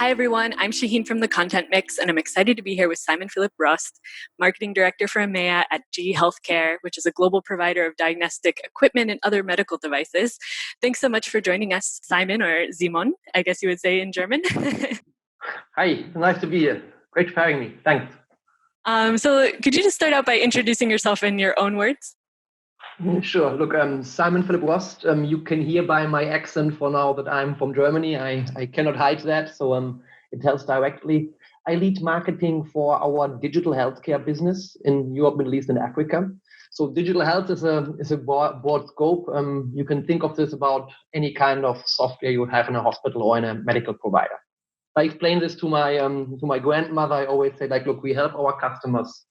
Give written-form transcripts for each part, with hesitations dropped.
Hi, everyone. I'm Shaheen from The Content Mix, and I'm excited to be here with Philip Rost, Marketing Director for EMEA at GE Healthcare, which is a global provider of diagnostic equipment and other medical devices. Thanks so much for joining us, Simon, or Simon, I guess you would say in German. Hi, nice to be here. Great for having me. Thanks. So could you just start out by introducing yourself in your own words? Sure. Look, Simon Philip Rost. You can hear by my accent for now that I'm from Germany. I cannot hide that, so it tells directly. I lead marketing for our digital healthcare business in Europe, Middle East, and Africa. So digital health is a broad scope. You can think of this about any kind of software you have in a hospital or in a medical provider. I explain this to my grandmother. I always say, look, we help our customers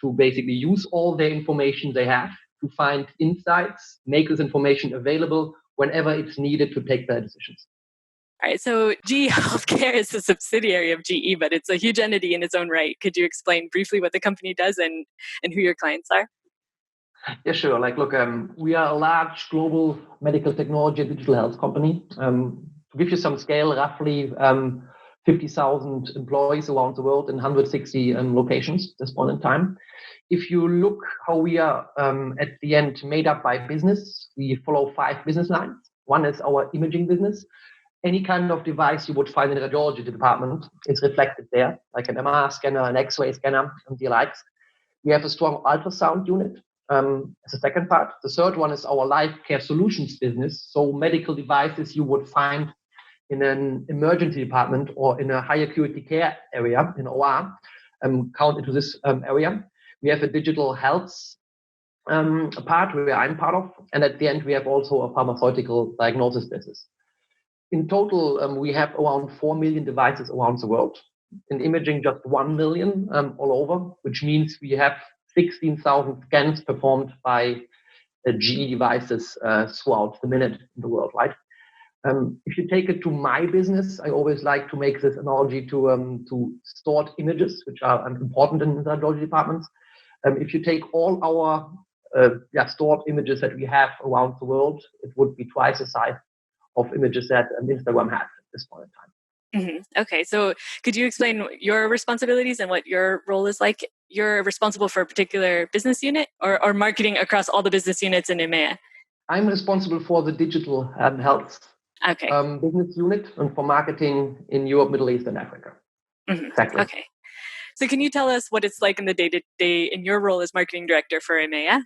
to basically use all their information they have to find insights, make this information available whenever it's needed to take their decisions. All right, so GE Healthcare is a subsidiary of GE, but it's a huge entity in its own right. Could you explain briefly what the company does and who your clients are? Yeah, sure. Look, we are a large global medical technology and digital health company. To give you some scale, roughly 50,000 employees around the world in 160 locations at this point in time. If you look how we are at the end made up by business, we follow 5 business lines. One is our imaging business. Any kind of device you would find in the radiology department is reflected there, like an MR scanner, an X-ray scanner, and the likes. We have a strong ultrasound unit as a second part. The third one is our life care solutions business. So medical devices you would find in an emergency department or in a high acuity care area in OR count into this area. We have a digital health part where I'm part of. And at the end, we have also a pharmaceutical diagnosis business. In total, we have around 4 million devices around the world. In imaging, just 1 million all over, which means we have 16,000 scans performed by GE devices throughout the minute in the world, right? If you take it to my business, I always like to make this analogy to stored images, which are important in the radiology departments. If you take all our stored images that we have around the world, it would be twice the size of images that Instagram has at this point in time. Mm-hmm. Okay, so could you explain your responsibilities and what your role is like? You're responsible for a particular business unit or marketing across all the business units in EMEA? I'm responsible for the digital health business unit and for marketing in Europe, Middle East, and Africa. Mm-hmm. Exactly. Okay. So can you tell us what it's like in the day-to-day in your role as marketing director for EMEA?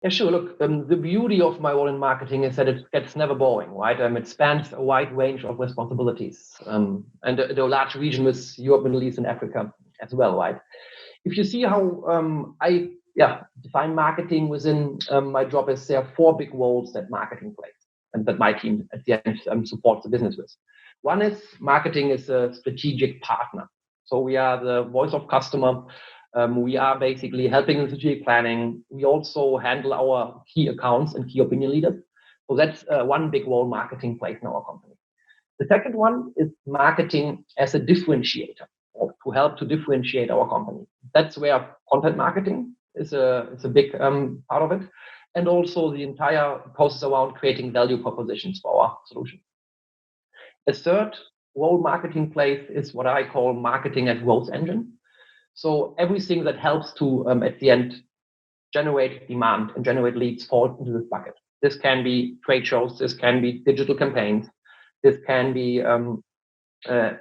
Yeah, sure. Look, the beauty of my role in marketing is that it gets never boring, right? It spans a wide range of responsibilities and a large region with Europe, Middle East, and Africa as well, right? If you see how I define marketing within my job, is there are 4 big roles that marketing plays and that my team at the end supports the business with. One is marketing is a strategic partner. So we are the voice of customer. We are basically helping in strategic planning. We also handle our key accounts and key opinion leaders. So that's one big role marketing plays in our company. The second one is marketing as a differentiator, or to help to differentiate our company. That's where content marketing is a big part of it. And also the entire process around creating value propositions for our solution. A third role marketing plays is what I call marketing as growth engine. So everything that helps to, at the end, generate demand and generate leads falls into this bucket. This can be trade shows, this can be digital campaigns, this can be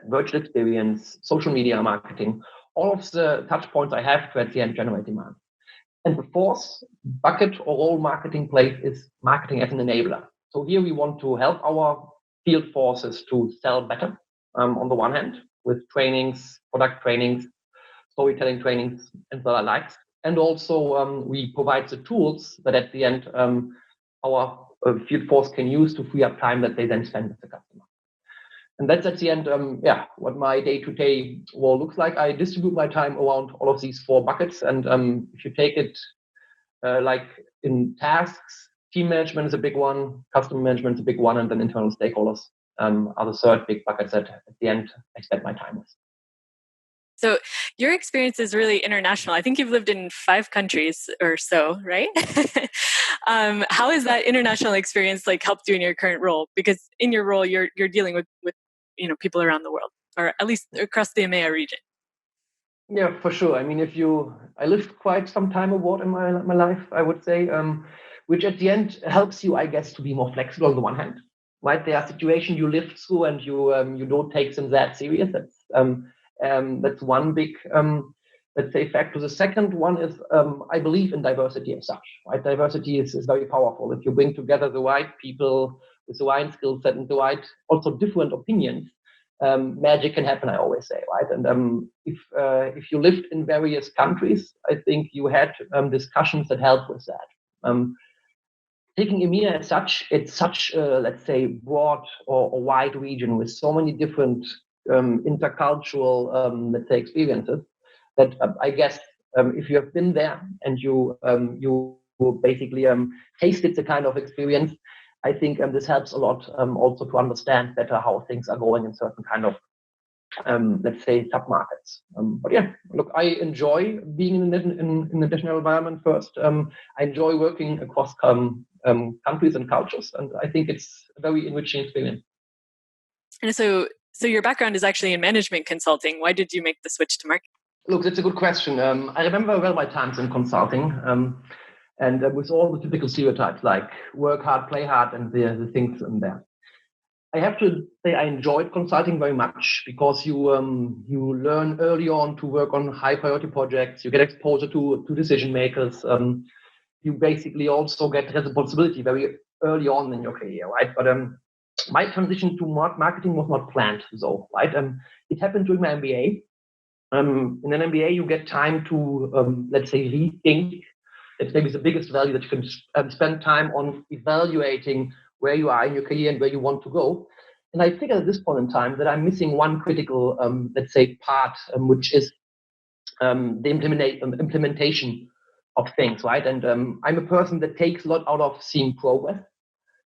virtual experience, social media marketing, all of the touch points I have to at the end generate demand. And the fourth bucket or role marketing plays is marketing as an enabler. So here we want to help our field forces to sell better on the one hand with trainings, product trainings, storytelling trainings, and the likes. And also we provide the tools that at the end our field force can use to free up time that they then spend with the customer. And that's at the end, what my day-to-day role looks like. I distribute my time around all of these 4 buckets. And if you take it like in tasks, team management is a big one, customer management is a big one, and then internal stakeholders are the third big buckets that at the end I spend my time with. So your experience is really international. I think you've lived in 5 countries or so, right? How has that international experience helped you in your current role? Because in your role, you're dealing with people around the world. or at least across the EMEA region? Yeah, for sure. I mean, I lived quite some time abroad in my life, I would say, which at the end helps you, I guess, to be more flexible on the one hand, right? There are situations you live through and you don't take them that serious. That's one big, let's say, factor. The second one is I believe in diversity as such, right? Diversity is very powerful. If you bring together the right people with the right skill set and the right, also different opinions, magic can happen, I always say, right? And if you lived in various countries, I think you had discussions that help with that. Taking EMEA as such, it's such a, let's say, broad or wide region with so many different intercultural, let's say, experiences that I guess if you have been there and you basically tasted the kind of experience, I think this helps a lot also to understand better how things are going in certain kind of let's say submarkets. But yeah, look, I enjoy being in the national environment first. I enjoy working across countries and cultures, and I think it's a very enriching experience. And so your background is actually in management consulting. Why did you make the switch to marketing? Look, that's a good question. I remember well my times in consulting, and with all the typical stereotypes like work hard, play hard, and the things in there. I have to say I enjoyed consulting very much because you learn early on to work on high priority projects. You get exposure to decision makers. You basically also get responsibility very early on in your career, right? But my transition to marketing was not planned, though, right? It happened during my MBA. In an MBA, you get time to let's say rethink. It's maybe the biggest value that you can spend time on evaluating where you are in your career and where you want to go. And I figured at this point in time that I'm missing one critical, let's say, part, which is the implementation of things, right? And I'm a person that takes a lot out of seeing progress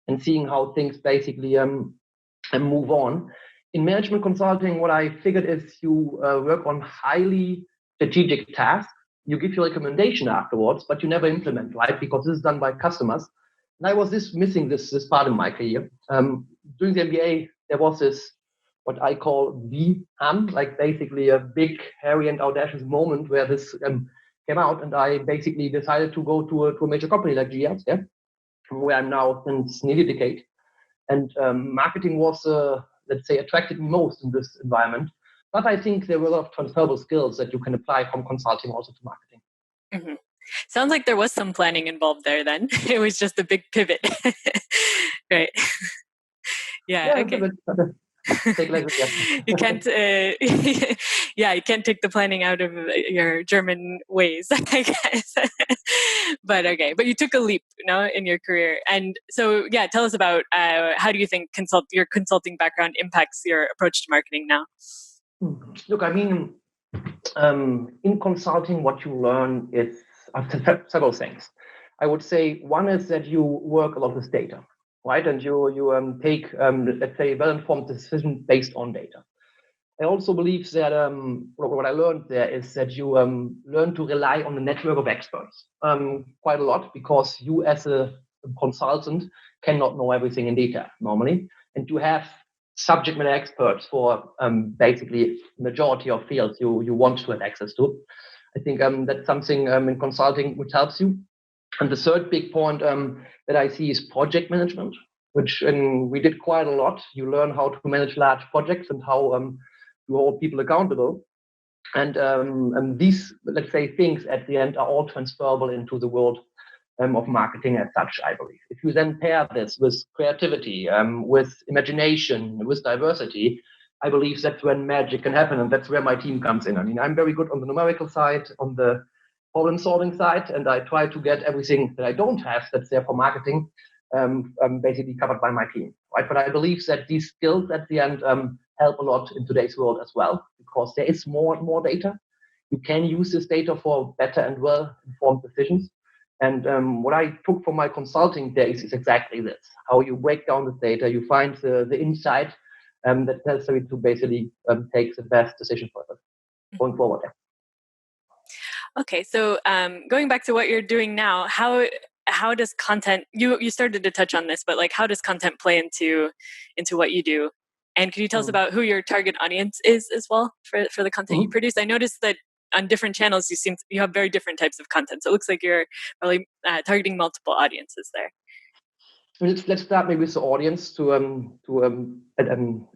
and seeing how things basically move on. In management consulting, what I figured is you work on highly strategic tasks. You give your recommendation afterwards, but you never implement, right? Because this is done by customers. And I was missing this part in my career. During the MBA, there was this what I call the like basically a big, hairy and audacious moment where this came out, and I basically decided to go to a major company like GS, yeah, where I'm now since nearly a decade. And marketing was, let's say, attracted me most in this environment. But I think there were a lot of transferable skills that you can apply from consulting also to marketing. Mm-hmm. Sounds like there was some planning involved there then. It was just a big pivot. Right. Yeah, okay. You can't yeah, you can't take the planning out of your German ways, I guess. But okay, but you took a leap, in your career. And so yeah, tell us about how do you think your consulting background impacts your approach to marketing now? Look, I mean, in consulting, what you learn is several things. I would say one is that you work a lot with data, right? And you take, let's say, well-informed decision based on data. I also believe that what I learned there is that you learn to rely on the network of experts quite a lot, because you as a consultant cannot know everything in detail normally, and you have subject matter experts for basically majority of fields you want to have access to. I think that's something in consulting which helps you. And the third big point that I see is project management, which we did quite a lot. You learn how to manage large projects and how to hold people accountable. And these, let's say, things at the end are all transferable into the world of marketing as such, I believe. If you then pair this with creativity, with imagination, with diversity, I believe that's when magic can happen, and that's where my team comes in. I mean, I'm very good on the numerical side, on the problem-solving side, and I try to get everything that I don't have that's there for marketing basically covered by my team, right? But I believe that these skills at the end help a lot in today's world as well, because there is more and more data. You can use this data for better and well-informed decisions. And what I took from my consulting days is exactly this: how you break down the data, you find the insight that's necessary to basically take the best decision for us going forward. Okay, so going back to what you're doing now, how does content, you started to touch on this, but like how does content play into what you do? And can you tell us about who your target audience is as well for the content you produce? I noticed that on different channels, you have very different types of content. So it looks like you're really targeting multiple audiences there. Let's start maybe with the audience to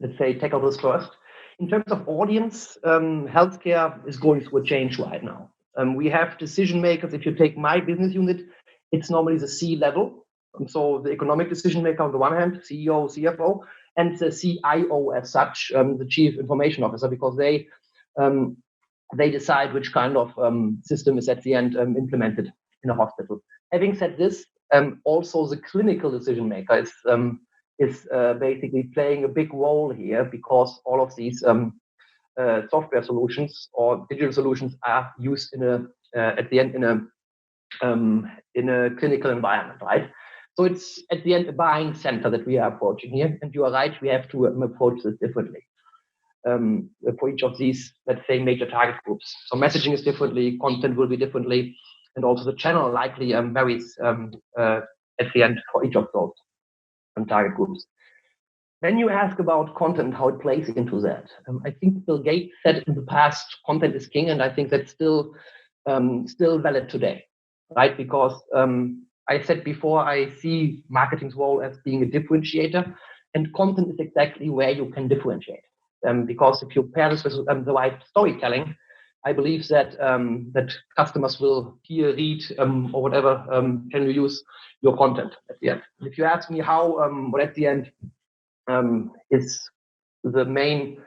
let's say tackle this first. In terms of audience, healthcare is going through a change right now. We have decision makers. If you take my business unit, it's normally the C level. So the economic decision maker on the one hand, CEO, CFO, and the CIO as such, the Chief Information Officer, because they decide which kind of system is at the end implemented in a hospital. Having said this, also the clinical decision maker is basically playing a big role here, because all of these software solutions or digital solutions are used at the end in a clinical environment, right? So it's at the end a buying center that we are approaching here, and you are right, we have to approach this differently for each of these, let's say, major target groups. So messaging is differently, content will be differently, and also the channel likely varies at the end for each of those target groups. Then you ask about content, how it plays into that. I think Bill Gates said in the past, content is king, and I think that's still valid today, right? Because I said before, I see marketing's role as being a differentiator, and content is exactly where you can differentiate. Because if you pair this with the right storytelling, I believe that that customers will hear, read, or whatever can you use your content at the end. If you ask me how, what at the end is the main,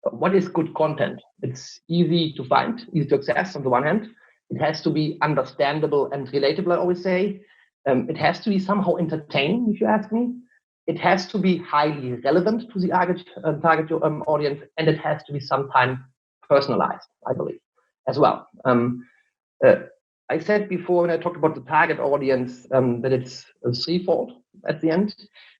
what is good content? It's easy to find, easy to access on the one hand. It has to be understandable and relatable, I always say. It has to be somehow entertaining, if you ask me. It has to be highly relevant to the target audience, and it has to be sometimes personalized, I believe, as well. I said before when I talked about the target audience that it's threefold at the end.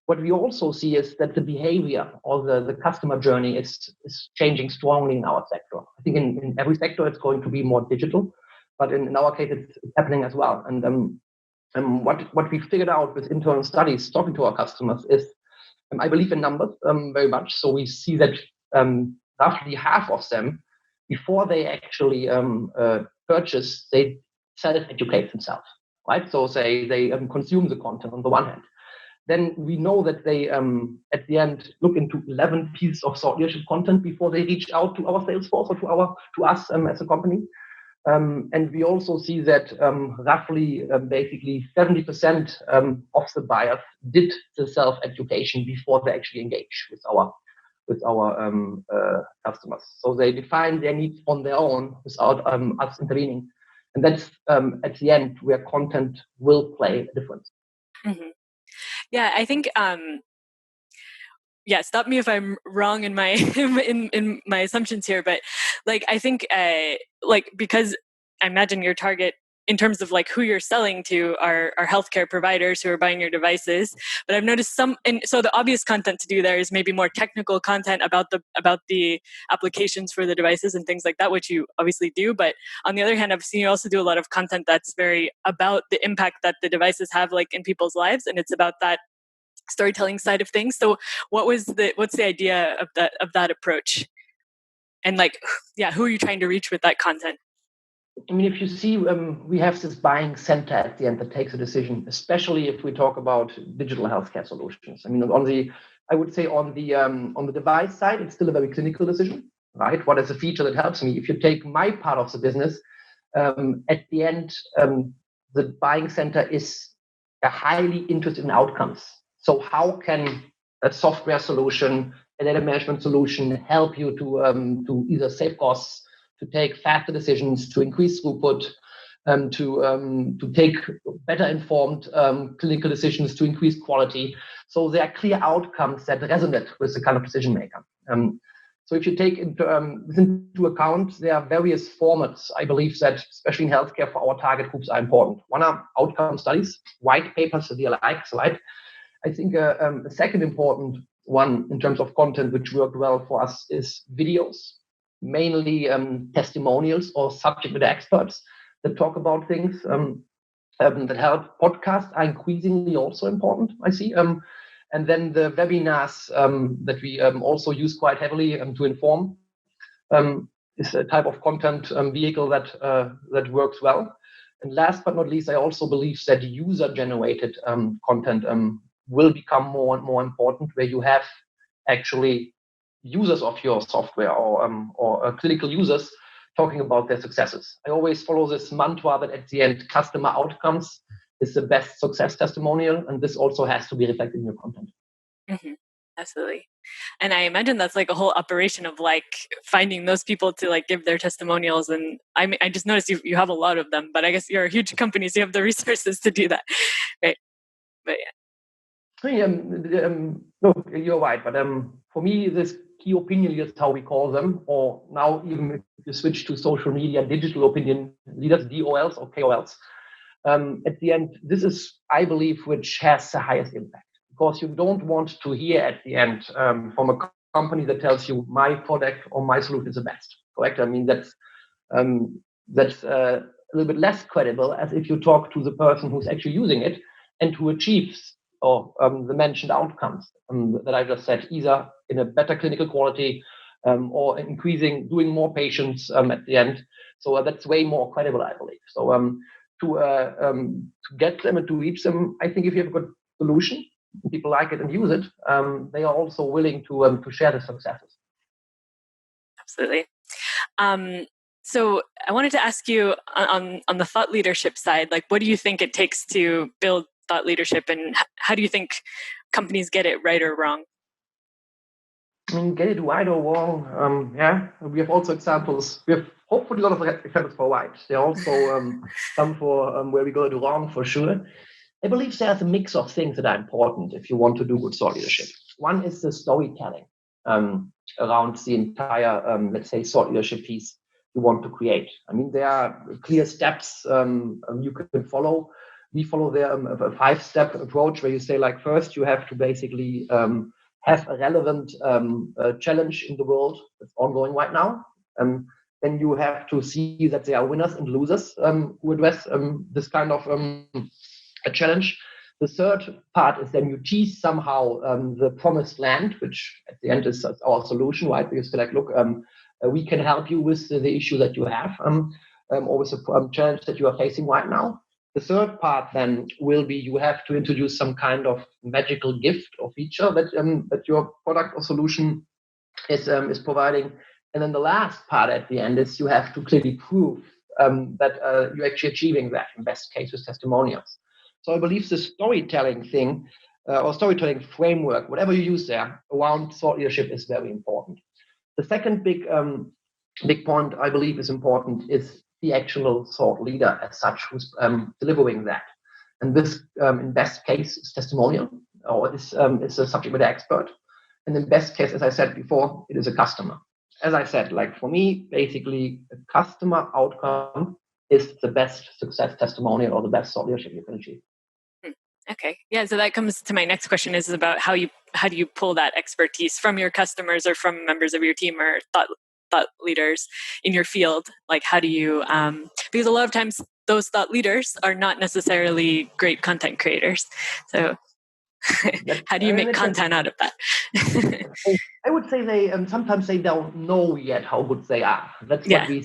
What we also see is that the behavior or the customer journey is changing strongly in our sector. I think in every sector it's going to be more digital, but in our case it's happening as well. And what we figured out with internal studies talking to our customers is, I believe in numbers very much. So we see that roughly half of them, before they actually purchase, they self-educate themselves, right? So they consume the content on the one hand. Then we know that they, at the end, look into 11 pieces of thought leadership content before they reach out to our sales force or to us as a company. And we also see that roughly, basically 70% of the buyers did the self-education before they actually engage with our customers. So they define their needs on their own without us intervening. And that's at the end where content will play a difference. Mm-hmm. Yeah, I think. Stop me if I'm wrong in my in my assumptions here, but like I think because I imagine your target in terms of like who you're selling to are healthcare providers who are buying your devices. But I've noticed so the obvious content to do there is maybe more technical content about the applications for the devices and things like that, which you obviously do. But on the other hand, I've seen you also do a lot of content that's very about the impact that the devices have like in people's lives, and it's about that storytelling side of things. So what's the idea of that approach? And like, yeah, who are you trying to reach with that content? I mean, if you see, we have this buying center at the end that takes a decision, especially if we talk about digital healthcare solutions. I mean, on the device side, it's still a very clinical decision, right? What is a feature that helps me? If you take my part of the business, at the end, the buying center is highly interested in outcomes. So how can a software solution, a data management solution help you to either save costs, to take faster decisions, to increase throughput, to take better informed clinical decisions, to increase quality. So there are clear outcomes that resonate with the kind of decision maker. So if you take into account, there are various formats, I believe that, especially in healthcare, for our target groups are important. One are outcome studies, white papers, the likes, right? I think a second important one in terms of content, which worked well for us, is videos, mainly testimonials or subject matter experts that talk about things that help. Podcasts are increasingly also important, I see. And then the webinars that we also use quite heavily to inform is a type of content vehicle that works well. And last but not least, I also believe that user-generated content will become more and more important, where you have actually users of your software or clinical users talking about their successes. I always follow this mantra that at the end, customer outcomes is the best success testimonial, and this also has to be reflected in your content. Mm-hmm. Absolutely. And I imagine that's like a whole operation of like finding those people to like give their testimonials. And I mean, I just noticed you have a lot of them, but I guess you're a huge company, so you have the resources to do that, right? But yeah. No, you're right. But for me, this key opinion leaders, how we call them, or now even if you switch to social media, digital opinion leaders, DOLs or KOLs, at the end, this is, I believe, which has the highest impact. Because you don't want to hear at the end from a company that tells you my product or my solution is the best. Correct? I mean, that's a little bit less credible as if you talk to the person who's actually using it and who achieves or the mentioned outcomes that I just said, either in a better clinical quality or doing more patients at the end. So that's way more credible, I believe. So to get them and to reach them, I think if you have a good solution, people like it and use it, they are also willing to share the successes. Absolutely. So I wanted to ask you on the thought leadership side, like, what do you think it takes to build thought leadership, and how do you think companies get it right or wrong? I mean, get it right or wrong? Yeah, we have also examples. We have hopefully a lot of examples for right. There are also some for where we go wrong for sure. I believe there's a mix of things that are important if you want to do good thought leadership. One is the storytelling around the entire, let's say, thought leadership piece you want to create. I mean, there are clear steps you can follow. We follow there a 5-step approach where you say, like, first you have to basically have a relevant challenge in the world that's ongoing right now. Then you have to see that there are winners and losers who address this kind of a challenge. The third part is then you tease somehow the promised land, which at the end is our solution, right? Because like, look, we can help you with the issue that you have or with the challenge that you are facing right now. The third part then will be you have to introduce some kind of magical gift or feature that your product or solution is providing. And then the last part at the end is you have to clearly prove that you're actually achieving that, in best cases, testimonials. So I believe the storytelling thing or storytelling framework, whatever you use there, around thought leadership is very important. The second big point I believe is important is the actual thought leader as such who's delivering that. And this, in best case, is testimonial or is a subject matter expert. And in best case, as I said before, it is a customer. As I said, like for me, basically, a customer outcome is the best success testimonial or the best thought leadership you can achieve. Okay. Yeah. So that comes to my next question is about how do you pull that expertise from your customers or from members of your team or thought leaders in your field? Like, how do you, because a lot of times those thought leaders are not necessarily great content creators. So how do you make content out of that? I would say they sometimes they don't know yet how good they are. That's what we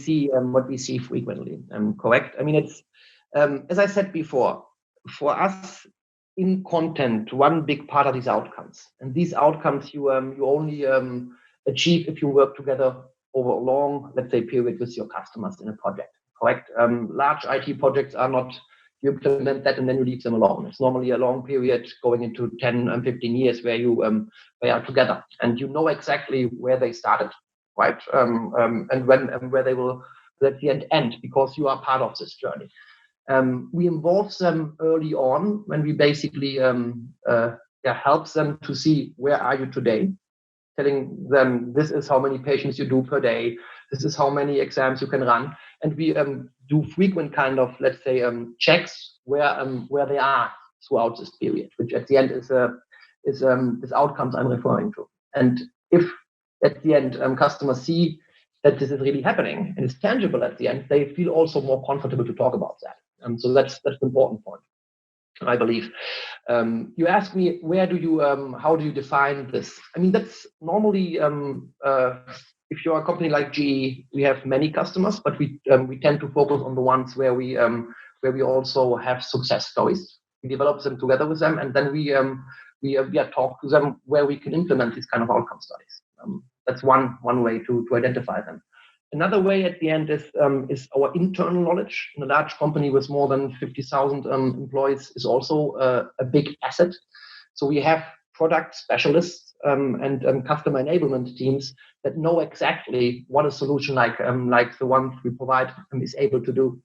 see frequently. Correct. I mean, it's as I said before, for us in content, one big part of these outcomes, and these outcomes you only achieve if you work together over a long, let's say, period with your customers in a project. Correct. Large IT projects are not. You implement that and then you leave them alone. It's normally a long period going into 10 and 15 years where you are together and you know exactly where they started, right? And when and where they will at the end because you are part of this journey. We involve them early on when we basically help them to see where are you today, telling them this is how many patients you do per day, this is how many exams you can run, and we do frequent kind of, let's say, checks where they are throughout this period, which at the end is outcomes I'm referring to. And if at the end customers see that this is really happening and it's tangible at the end, they feel also more comfortable to talk about that. So that's the important point. I believe. You asked me, how do you define this? I mean, that's normally, if you're a company like GE, we have many customers, but we tend to focus on the ones where we also have success stories. We develop them together with them, and then we talk to them where we can implement these kind of outcome studies. That's one way to identify them. Another way at the end is our internal knowledge. In a large company with more than 50,000 employees is also a big asset. So we have product specialists and customer enablement teams that know exactly what a solution like the one we provide is able to do.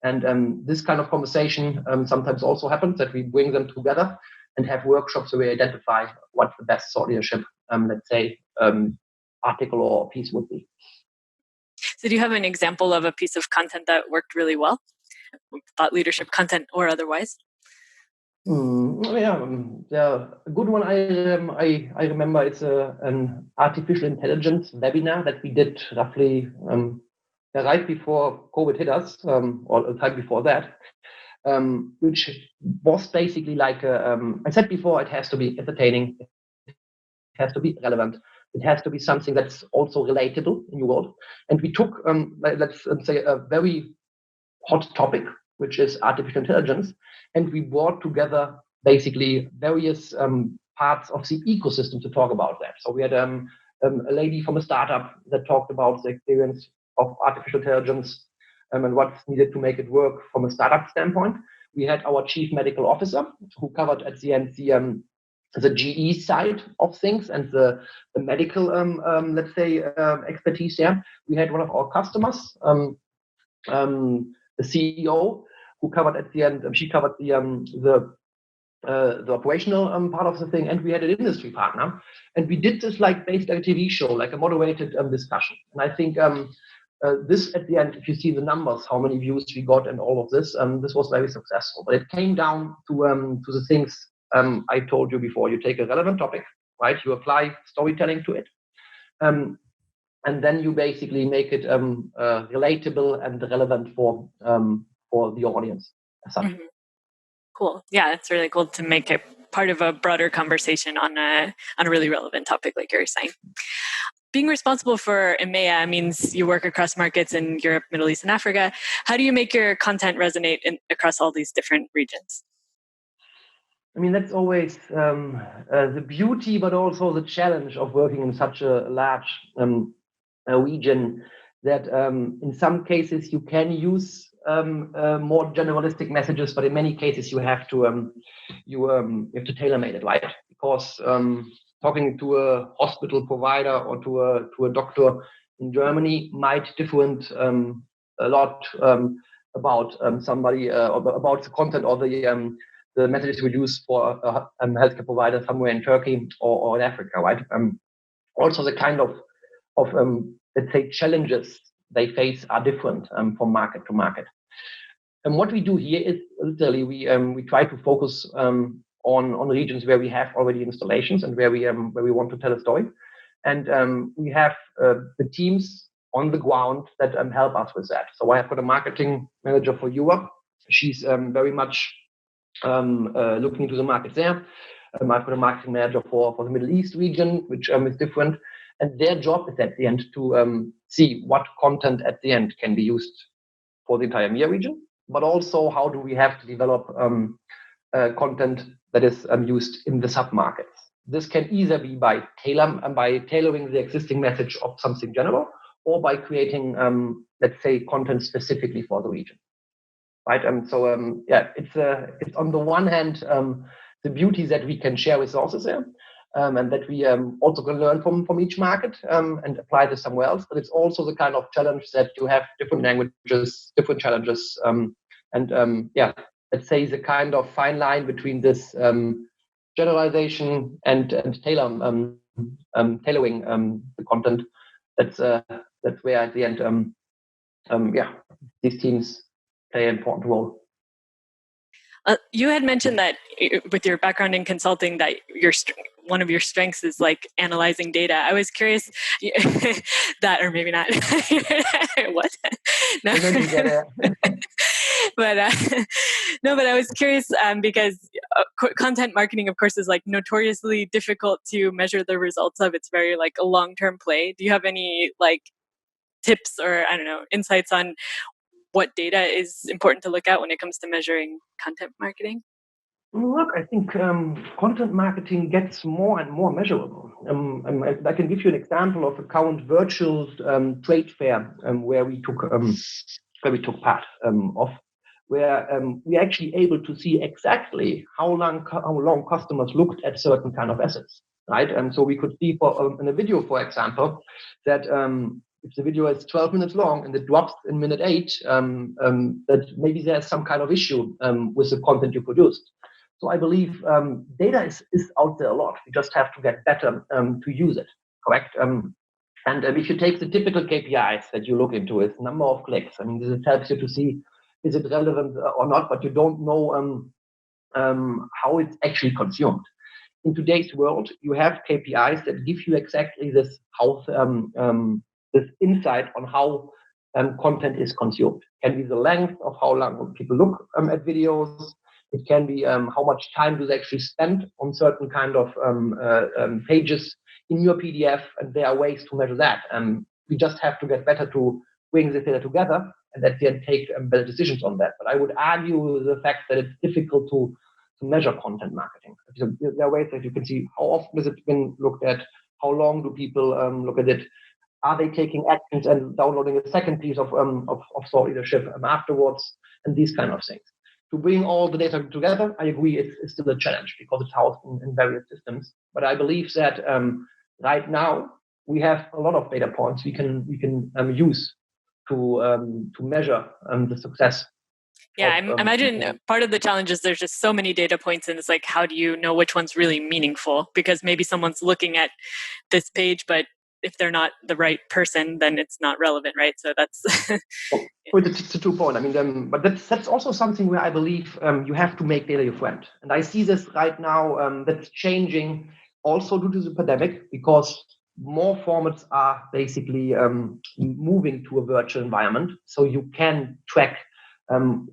And this kind of conversation sometimes also happens, that we bring them together and have workshops where we identify what the best thought leadership, article or piece would be. So do you have an example of a piece of content that worked really well? Thought leadership content or otherwise? A good one I remember, it's an artificial intelligence webinar that we did roughly right before COVID hit us, or a time before that, which was basically like, I said before, it has to be entertaining, it has to be relevant, it has to be something that's also relatable in your world. And we took, let's say, a very hot topic, which is artificial intelligence, and we brought together basically various parts of the ecosystem to talk about that. So we had a lady from a startup that talked about the experience of artificial intelligence and what's needed to make it work from a startup standpoint. We had our chief medical officer who covered at the end the GE side of things and the medical, expertise there. We had one of our customers, the CEO, who covered at the end. She covered the operational part of the thing, and we had an industry partner, and we did this like basically a TV show, like a moderated discussion. And I think this at the end, if you see the numbers, how many views we got and all of this, this was very successful. But it came down to the things I told you before. You take a relevant topic, right? You apply storytelling to it. And then you basically make it relatable and relevant for the audience. Mm-hmm. Cool. Yeah, it's really cool to make it part of a broader conversation on a really relevant topic, like you're saying. Being responsible for EMEA means you work across markets in Europe, Middle East, and Africa. How do you make your content resonate across all these different regions? I mean, that's always the beauty, but also the challenge of working in such a large region, that in some cases you can use more generalistic messages, but in many cases you have to tailor-made it, right? Because talking to a hospital provider or to a doctor in Germany might different a lot about somebody about the content or the messages we use for a healthcare provider somewhere in Turkey or in Africa, right? Also, the kind of let's say challenges they face are different from market to market. And what we do here is literally we try to focus on regions where we have already installations and where we want to tell a story, and we have the teams on the ground that help us with that. So I have got a marketing manager for Europe. She's very much looking into the market there. I've got a marketing manager for the Middle East region, which is different. And their job is at the end to see what content at the end can be used for the entire EMEA region, but also how do we have to develop content that is used in the sub-markets. This can either be by tailoring the existing message of something general, or by creating, let's say, content specifically for the region. Right, it's on the one hand the beauty that we can share resources there, and that we also can learn from each market and apply this somewhere else. But it's also the kind of challenge that you have different languages, different challenges, let's say the kind of fine line between this generalization and tailoring the content. That's where at the end, these teams play an important role. You had mentioned that with your background in consulting, that one of your strengths is like analyzing data. I was curious that, or maybe not. What? No. but no, but I was curious because content marketing, of course, is like notoriously difficult to measure the results of. It's very like a long-term play. Do you have any like tips or I don't know insights on what data is important to look at when it comes to measuring content marketing? Look, I think content marketing gets more and more measurable. I can give you an example of a current virtual trade fair where we took part of, where we're actually able to see exactly how long customers looked at certain kind of assets, right? And so we could see in a video, for example, that if the video is 12 minutes long and it drops in minute 8, that maybe there's some kind of issue with the content you produced. So I believe data is out there a lot. We just have to get better to use it, correct? And if you take the typical KPIs that you look into, is number of clicks. I mean, this helps you to see is it relevant or not, but you don't know how it's actually consumed. In today's world, you have KPIs that give you exactly this this insight on how content is consumed. It can be the length of how long people look at videos. It can be how much time do they actually spend on certain kind of pages in your PDF, and there are ways to measure that. We just have to get better to bring this data together and at the end take better decisions on that. But I would argue the fact that it's difficult to measure content marketing. There are ways that you can see how often has it been looked at, how long do people look at it, are they taking actions and downloading a second piece of thought leadership afterwards, and these kind of things. To bring all the data together, I agree, it's still a challenge because it's housed in various systems. But I believe that right now we have a lot of data points we can use to measure the success. Yeah, I imagine part of the challenge is there's just so many data points, and it's like, how do you know which one's really meaningful? Because maybe someone's looking at this page, but if they're not the right person, then it's not relevant, right? So that's it's a true point. I mean, but that's also something where I believe you have to make data your friend. And I see this right now that's changing also due to the pandemic, because more formats are basically moving to a virtual environment, so you can track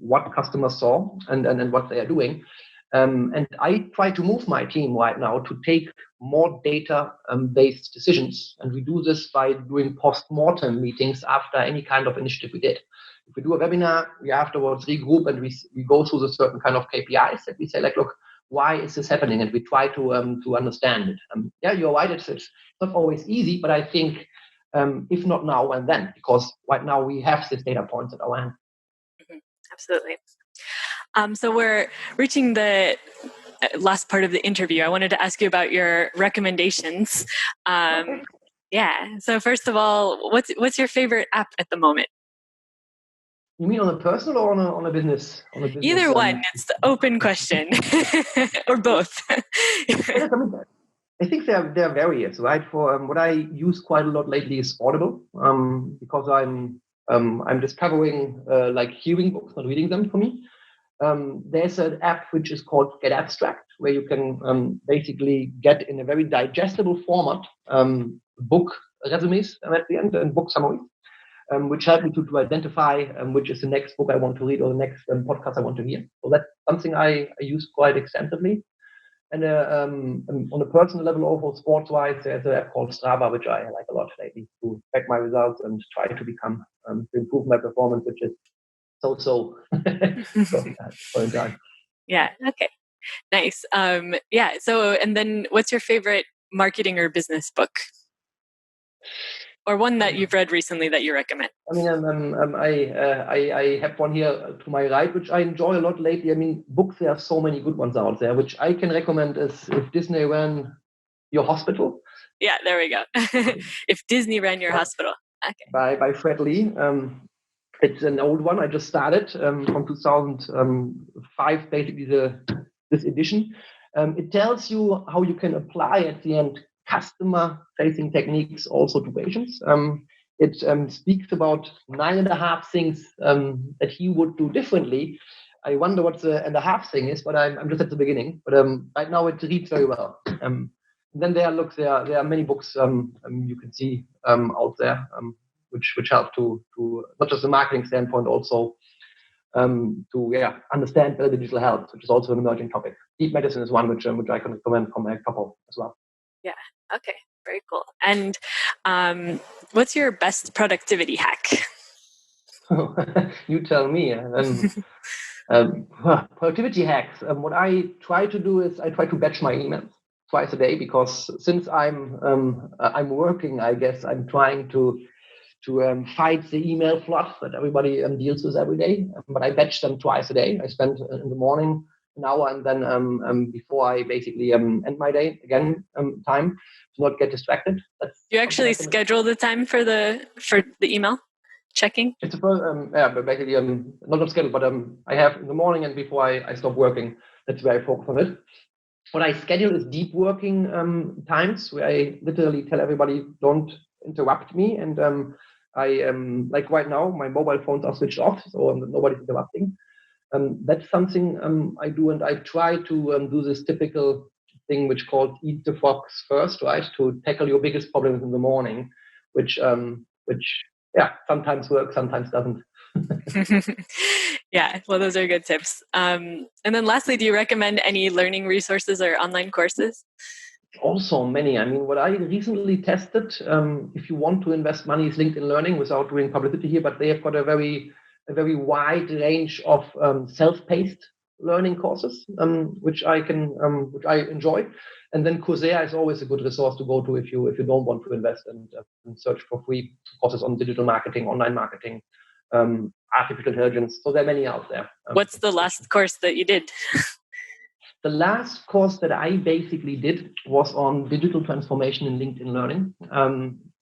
what customers saw and what they are doing. And I try to move my team right now to take more data-based decisions. And we do this by doing post-mortem meetings after any kind of initiative we did. If we do a webinar, we afterwards regroup and we go through the certain kind of KPIs that we say, like, look, why is this happening? And we try to understand it. Yeah, you're right. It's not always easy, but I think if not now and then, because right now we have this data points at our hand. Absolutely. So we're reaching the last part of the interview. I wanted to ask you about your recommendations. Okay. Yeah. So first of all, what's your favorite app at the moment? You mean on a personal or on a business? Either one. It's the open question, or both. I think there are various, right? For what I use quite a lot lately is Audible, because I'm discovering like hearing books, not reading them for me. There's an app which is called Get Abstract, where you can basically get in a very digestible format book resumes at the end and book summaries, which help me to identify which is the next book I want to read or the next podcast I want to hear. So that's something I use quite extensively. And on a personal level, also sports-wise, there's an app called Strava, which I like a lot lately to track my results and try to become to improve my performance, which is so. Yeah. Okay. Nice. Yeah. So, and then, what's your favorite marketing or business book, or one that you've read recently that you recommend? I mean, I have one here to my right, which I enjoy a lot lately. I mean, books, there are so many good ones out there, which I can recommend is If Disney Ran Your Hospital. Yeah, there we go. If Disney Ran Your Hospital. Okay. By Fred Lee. It's an old one. I just started from 2005, basically this edition. It tells you how you can apply at the end customer-facing techniques also to patients. It speaks about 9.5 things that he would do differently. I wonder what the 1.5 thing is, but I'm just at the beginning. But right now it reads very well. Then there are many books you can see out there which help to not just the marketing standpoint, also to understand better digital health, which is also an emerging topic. Deep medicine is one which I can recommend from a couple as well. Yeah. Okay. Very cool. And what's your best productivity hack? You tell me. Productivity hacks. What I try to do is I try to batch my emails twice a day, because since I'm working, I guess I'm trying to fight the email flood that everybody deals with every day. But I batch them twice a day. I spend in the morning an hour, and then before I basically end my day again, time to not get distracted. That's you actually schedule the time for the email checking? It's a but basically not scheduled, but I have in the morning and before I stop working. That's where I focus on it. What I schedule is deep working times, where I literally tell everybody, don't interrupt me. And I like right now, my mobile phones are switched off, so nobody's interrupting. That's something I do, and I try to do this typical thing which called eat the fox first, right? To tackle your biggest problems in the morning, which sometimes works, sometimes doesn't. Yeah, well, those are good tips. And then lastly, do you recommend any learning resources or online courses? Also many. I mean, what I recently tested, if you want to invest money, is LinkedIn Learning, without doing publicity here, but they have got a very wide range of self-paced learning courses, which I enjoy. And then Coursera is always a good resource to go to if you don't want to invest and search for free courses on digital marketing, online marketing, artificial intelligence. So there are many out there. What's the last course that you did? The last course that I basically did was on digital transformation in LinkedIn Learning.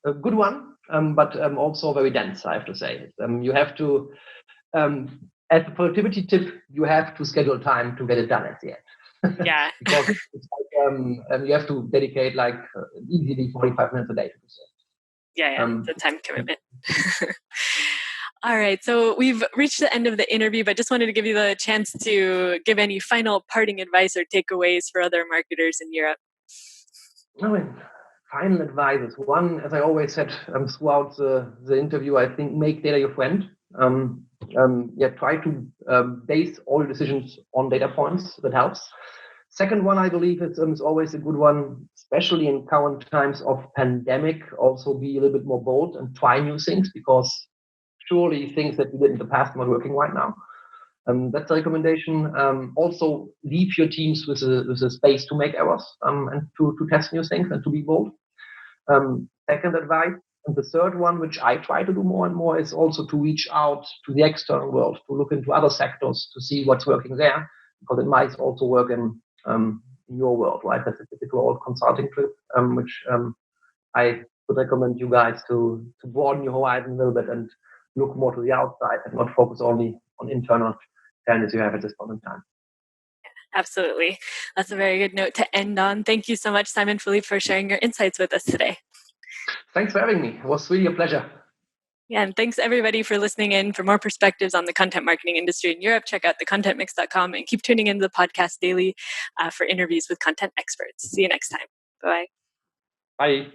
A good one, but also very dense, I have to say. You have to, as a productivity tip, you have to schedule time to get it done at the end. Yeah. Because it's like, you have to dedicate easily 45 minutes a day to do so. Yeah, the time commitment. All right, so we've reached the end of the interview, but just wanted to give you the chance to give any final parting advice or takeaways for other marketers in Europe. Final advice is one, as I always said throughout the interview, I think make data your friend. Try to base all your decisions on data points. That helps. Second one, I believe is always a good one, especially in current times of pandemic. Also be a little bit more bold and try new things, because surely things that you did in the past are not working right now. That's a recommendation. Also, leave your teams with a space to make errors and to test new things and to be bold. Second advice. And the third one, which I try to do more and more, is also to reach out to the external world, to look into other sectors to see what's working there, because it might also work in your world, right? That's a typical old consulting trip, which I would recommend you guys to broaden your horizon a little bit and look more to the outside and not focus only on internal challenges you have at this point in time. Absolutely. That's a very good note to end on. Thank you so much, Simon Philippe, for sharing your insights with us today. Thanks for having me. It was really a pleasure. Yeah, and thanks everybody for listening in. For more perspectives on the content marketing industry in Europe, check out thecontentmix.com and keep tuning into the podcast daily for interviews with content experts. See you next time. Bye. Bye.